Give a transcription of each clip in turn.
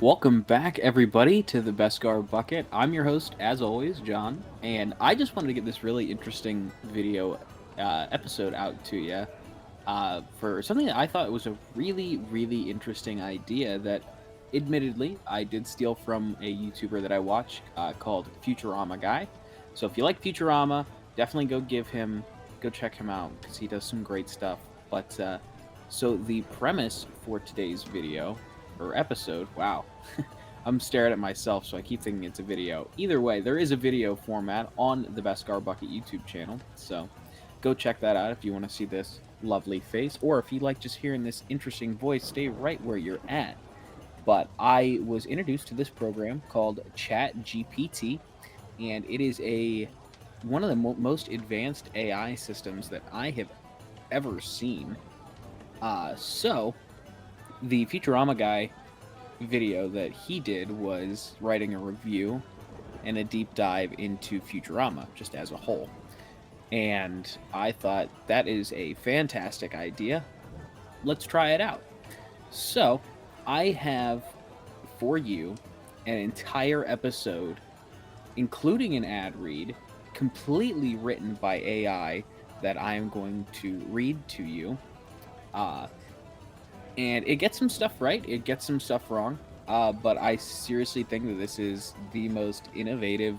Welcome back, everybody, to the Beskar Bucket. I'm your host, as always, John, and I just wanted to get this really interesting video episode out to you for something that I thought was a really interesting idea that, admittedly, I did steal from a YouTuber that I watch called Futurama Guy. So if you like Futurama, definitely go check him out because he does some great stuff. So the premise for today's video or episode, wow, I'm staring at myself, so I keep thinking it's a video. Either way, there is a video format on the Beskar Bucket YouTube channel, so go check that out if you want to see this lovely face, or if you like just hearing this interesting voice, stay right where you're at. But I was introduced to this program called ChatGPT, and it is one of the most advanced AI systems that I have ever seen. So the Futurama guy video that he did was writing a review and a deep dive into Futurama just as a whole. And I thought that is a fantastic idea. Let's try it out. So, I have for you an entire episode, including an ad read, completely written by AI that I am going to read to you. Uh, and it gets some stuff right, it gets some stuff wrong. But I seriously think that this is the most innovative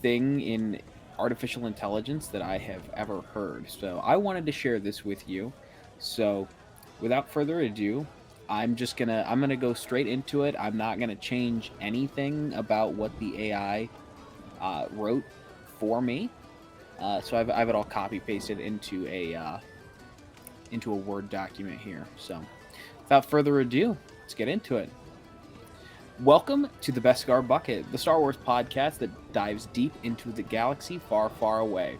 thing in artificial intelligence that I have ever heard. So I wanted to share this with you. So without further ado, I'm gonna go straight into it. I'm not gonna change anything about what the AI wrote for me. So I've it all copy pasted into a Word document here. So without further ado, let's get into it. Welcome to the Beskar Bucket, the Star Wars podcast that dives deep into the galaxy far away.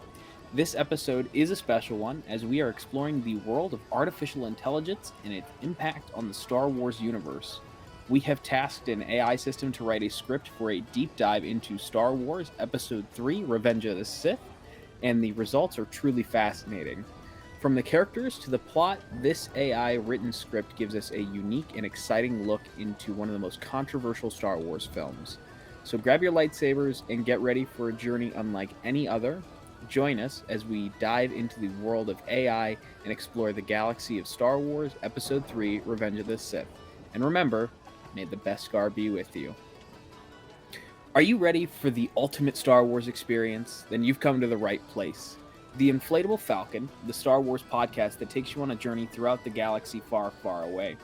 This episode is a special one as we are exploring the world of artificial intelligence and its impact on the Star Wars universe. We have tasked an AI system to write a script for a deep dive into Star Wars Episode 3 Revenge of the Sith, and the results are truly fascinating. From the characters to the plot, this AI written script gives us a unique and exciting look into one of the most controversial Star Wars films. So grab your lightsabers and get ready for a journey unlike any other. Join us as we dive into the world of AI and explore the galaxy of Star Wars Episode 3 Revenge of the Sith. And remember, may the Beskar be with you. Are you ready for the ultimate Star Wars experience? Then you've come to the right place. The Inflatable Falcon, the Star Wars podcast that takes you on a journey throughout the galaxy far away.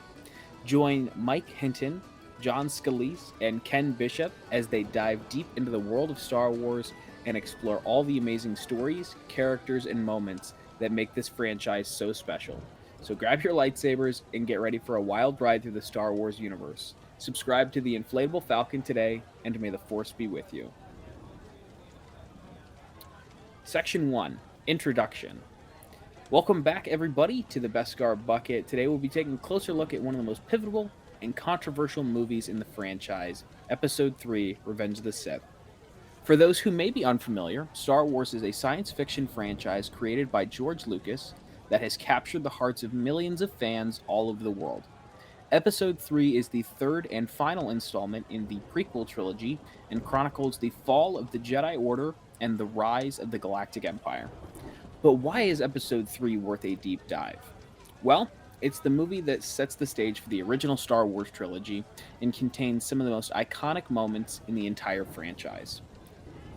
Join Mike Hinton, John Scalise, and Ken Bishop as they dive deep into the world of Star Wars and explore all the amazing stories, characters, and moments that make this franchise so special. So grab your lightsabers and get ready for a wild ride through the Star Wars universe. Subscribe to the Inflatable Falcon today, and may the Force be with you. Section 1. Introduction. Welcome back, everybody, to the Beskar Bucket. Today we'll be taking a closer look at one of the most pivotal and controversial movies in the franchise, Episode 3, Revenge of the Sith. For those who may be unfamiliar, Star Wars is a science fiction franchise created by George Lucas that has captured the hearts of millions of fans all over the world. Episode 3 is the third and final installment in the prequel trilogy and chronicles the fall of the Jedi Order and the rise of the Galactic Empire. But why is Episode 3 worth a deep dive? Well, it's the movie that sets the stage for the original Star Wars trilogy and contains some of the most iconic moments in the entire franchise.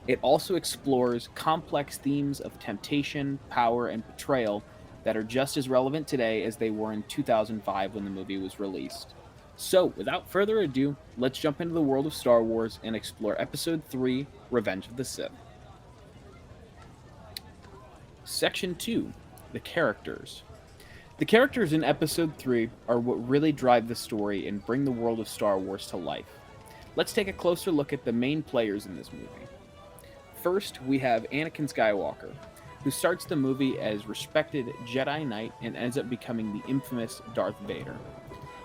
It also explores complex themes of temptation, power, and betrayal that are just as relevant today as they were in 2005 when the movie was released. So, without further ado, let's jump into the world of Star Wars and explore Episode 3, Revenge of the Sith. Section 2. The Characters. The characters in Episode 3 are what really drive the story and bring the world of Star Wars to life. Let's take a closer look at the main players in this movie. First, we have Anakin Skywalker, who starts the movie as respected Jedi Knight and ends up becoming the infamous Darth Vader.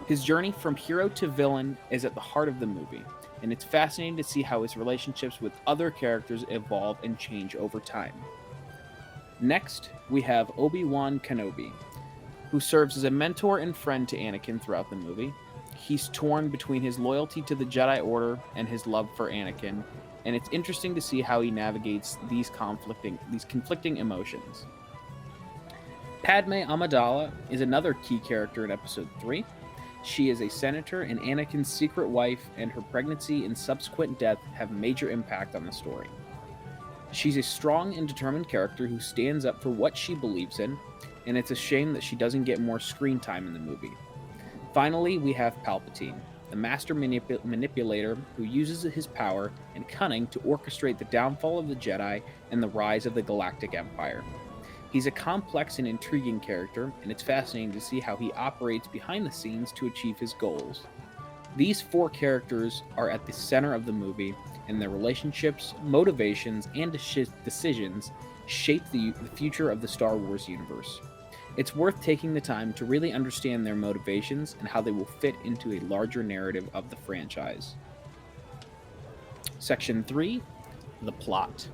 His journey from hero to villain is at the heart of the movie, and it's fascinating to see how his relationships with other characters evolve and change over time. Next, we have Obi-Wan Kenobi, who serves as a mentor and friend to Anakin throughout the movie. He's torn between his loyalty to the Jedi Order and his love for Anakin, and it's interesting to see how he navigates these conflicting emotions. Padme Amidala is another key character in Episode 3. She is a senator and Anakin's secret wife, and her pregnancy and subsequent death have major impact on the story. She's a strong and determined character who stands up for what she believes in, and it's a shame that she doesn't get more screen time in the movie. Finally, we have Palpatine, the master manipulator who uses his power and cunning to orchestrate the downfall of the Jedi and the rise of the Galactic Empire. He's a complex and intriguing character, and it's fascinating to see how he operates behind the scenes to achieve his goals. These four characters are at the center of the movie, and their relationships, motivations, and decisions shape the future of the Star Wars universe. It's worth taking the time to really understand their motivations and how they will fit into a larger narrative of the franchise. Section 3: The Plot.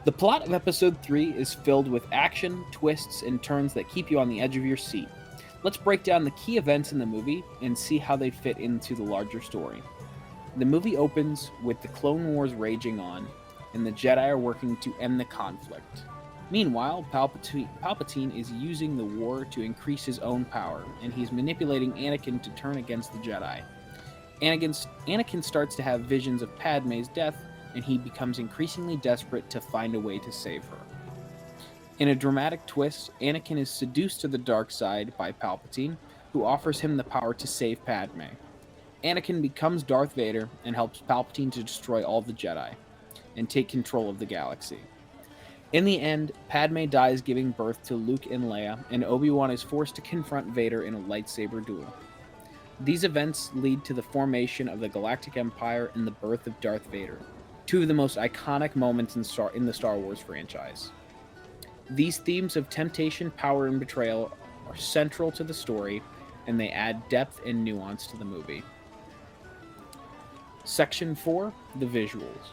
The plot of Episode 3 is filled with action, twists, and turns that keep you on the edge of your seat. Let's break down the key events in the movie and see how they fit into the larger story. The movie opens with the Clone Wars raging on, and the Jedi are working to end the conflict. Meanwhile, Palpatine is using the war to increase his own power, and he's manipulating Anakin to turn against the Jedi. Anakin starts to have visions of Padme's death, and he becomes increasingly desperate to find a way to save her. In a dramatic twist, Anakin is seduced to the dark side by Palpatine, who offers him the power to save Padme. Anakin becomes Darth Vader and helps Palpatine to destroy all the Jedi and take control of the galaxy. In the end, Padme dies giving birth to Luke and Leia, and Obi-Wan is forced to confront Vader in a lightsaber duel. These events lead to the formation of the Galactic Empire and the birth of Darth Vader, two of the most iconic moments in the Star Wars franchise. These themes of temptation, power, and betrayal are central to the story, and they add depth and nuance to the movie. Section 4: The Visuals.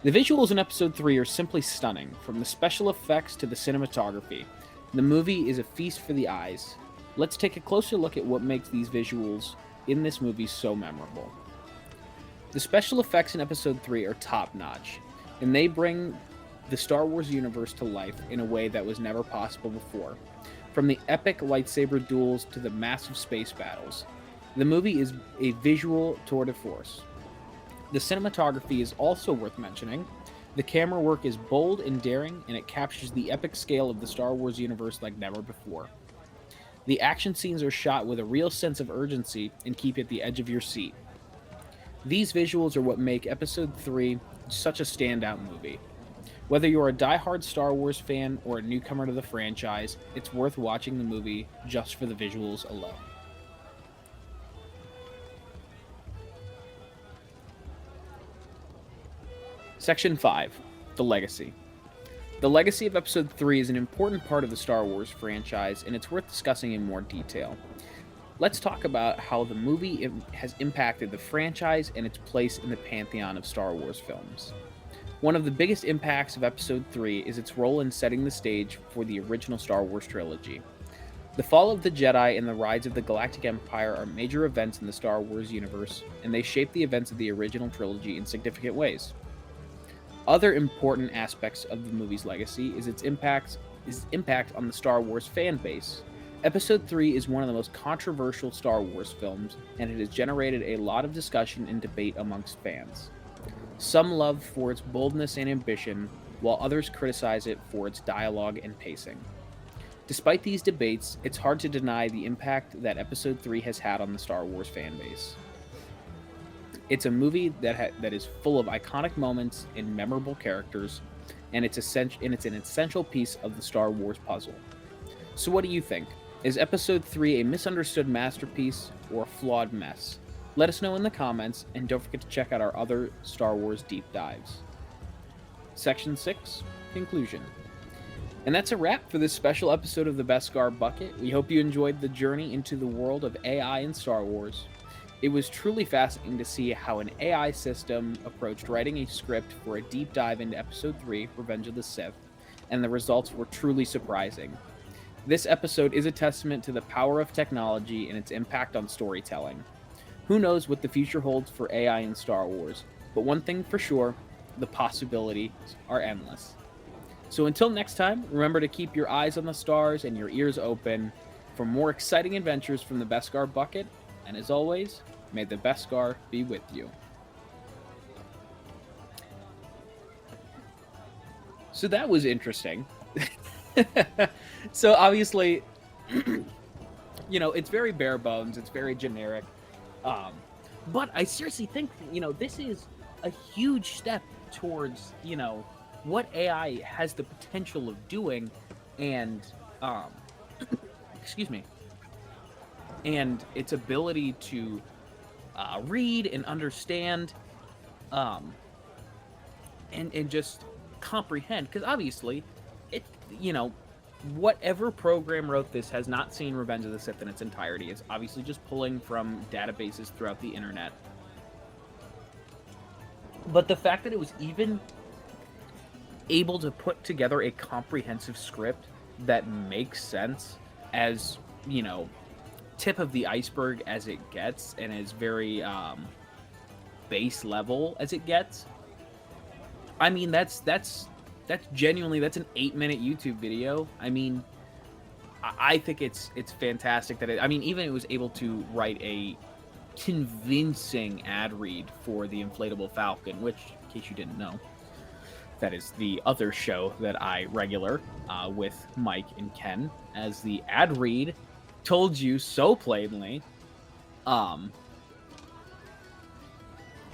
The visuals in Episode 3 are simply stunning, from the special effects to the cinematography. The movie is a feast for the eyes. Let's take a closer look at what makes these visuals in this movie so memorable. The special effects in Episode 3 are top-notch, and they bring the Star Wars universe to life in a way that was never possible before. From the epic lightsaber duels to the massive space battles, the movie is a visual tour de force. The cinematography is also worth mentioning. The camera work is bold and daring, and it captures the epic scale of the Star Wars universe like never before. The action scenes are shot with a real sense of urgency and keep you at the edge of your seat. These visuals are what make Episode 3 such a standout movie. Whether you're a die-hard Star Wars fan or a newcomer to the franchise, it's worth watching the movie just for the visuals alone. Section 5: The Legacy. The legacy of Episode 3 is an important part of the Star Wars franchise, and it's worth discussing in more detail. Let's talk about how the movie has impacted the franchise and its place in the pantheon of Star Wars films. One of the biggest impacts of Episode 3 is its role in setting the stage for the original Star Wars trilogy. The fall of the Jedi and the rise of the Galactic Empire are major events in the Star Wars universe, and they shape the events of the original trilogy in significant ways. Other important aspects of the movie's legacy is its impact on the Star Wars fan base. Episode 3 is one of the most controversial Star Wars films, and it has generated a lot of discussion and debate amongst fans. Some love for its boldness and ambition, while others criticize it for its dialogue and pacing. Despite these debates, it's hard to deny the impact that Episode 3 has had on the Star Wars fan base. It's a movie that is full of iconic moments and memorable characters, and it's an essential piece of the Star Wars puzzle. So what do you think? Is Episode 3 a misunderstood masterpiece or a flawed mess? Let us know in the comments, and don't forget to check out our other Star Wars deep dives. Section 6: Conclusion. And that's a wrap for this special episode of the Beskar Bucket. We hope you enjoyed the journey into the world of AI and Star Wars. It was truly fascinating to see how an AI system approached writing a script for a deep dive into Episode 3, Revenge of the Sith, and the results were truly surprising. This episode is a testament to the power of technology and its impact on storytelling. Who knows what the future holds for AI in Star Wars, but one thing for sure, the possibilities are endless. So until next time, remember to keep your eyes on the stars and your ears open for more exciting adventures from the Beskar Bucket, and as always, may the Beskar be with you. So that was interesting. So obviously, it's very bare bones, it's very generic. Um, but I seriously think, this is a huge step towards, what AI has the potential of doing, and excuse me, and its ability to read and understand, um, and just comprehend. Because obviously, it whatever program wrote this has not seen Revenge of the Sith in its entirety. It's obviously just pulling from databases throughout the internet. But the fact that it was even able to put together a comprehensive script that makes sense, as, tip of the iceberg as it gets, and as very base level as it gets. I mean, that's genuinely, that's an 8-minute YouTube video. I mean, I think it's fantastic that even it was able to write a convincing ad read for the Inflatable Falcon, which, in case you didn't know, that is the other show that I regular with Mike and Ken, as the ad read told you so plainly.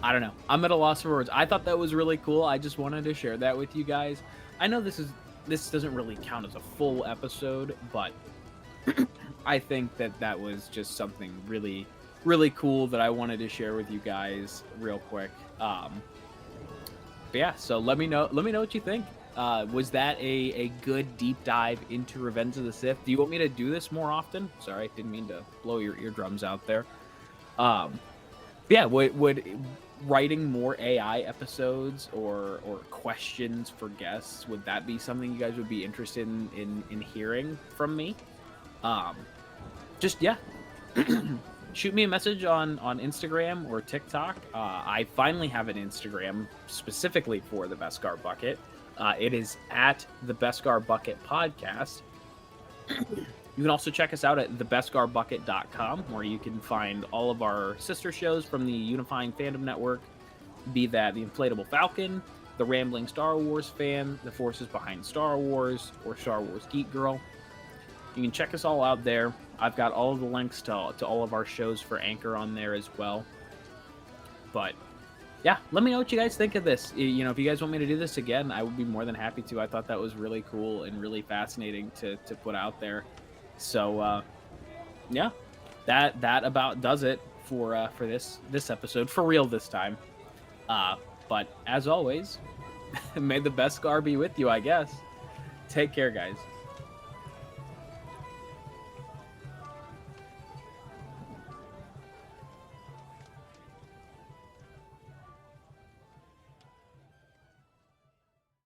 I don't know. I'm at a loss for words. I thought that was really cool. I just wanted to share that with you guys. I know this doesn't really count as a full episode, but I think that was just something really, really cool that I wanted to share with you guys real quick. But yeah, so let me know what you think. Was that a good deep dive into Revenge of the Sith? Do you want me to do this more often? Sorry, didn't mean to blow your eardrums out there. Yeah, would writing more AI episodes or questions for guests, would that be something you guys would be interested in hearing from me? Just, yeah. Shoot me a message on Instagram or TikTok. I finally have an Instagram specifically for the Beskar Bucket. It is at the Beskar Bucket Podcast. You can also check us out at thebeskarbucket.com, where you can find all of our sister shows from the Unifying Fandom Network, be that the Inflatable Falcon, the Rambling Star Wars Fan, the Forces Behind Star Wars, or Star Wars Geek Girl. You can check us all out there. I've got all of the links to all of our shows for Anchor on there as well. But yeah, let me know what you guys think of this. If you guys want me to do this again, I would be more than happy to. I thought that was really cool and really fascinating to put out there. So yeah, that about does it for this episode, for real this time. But as always, may the Beskar be with you, I guess. Take care, guys.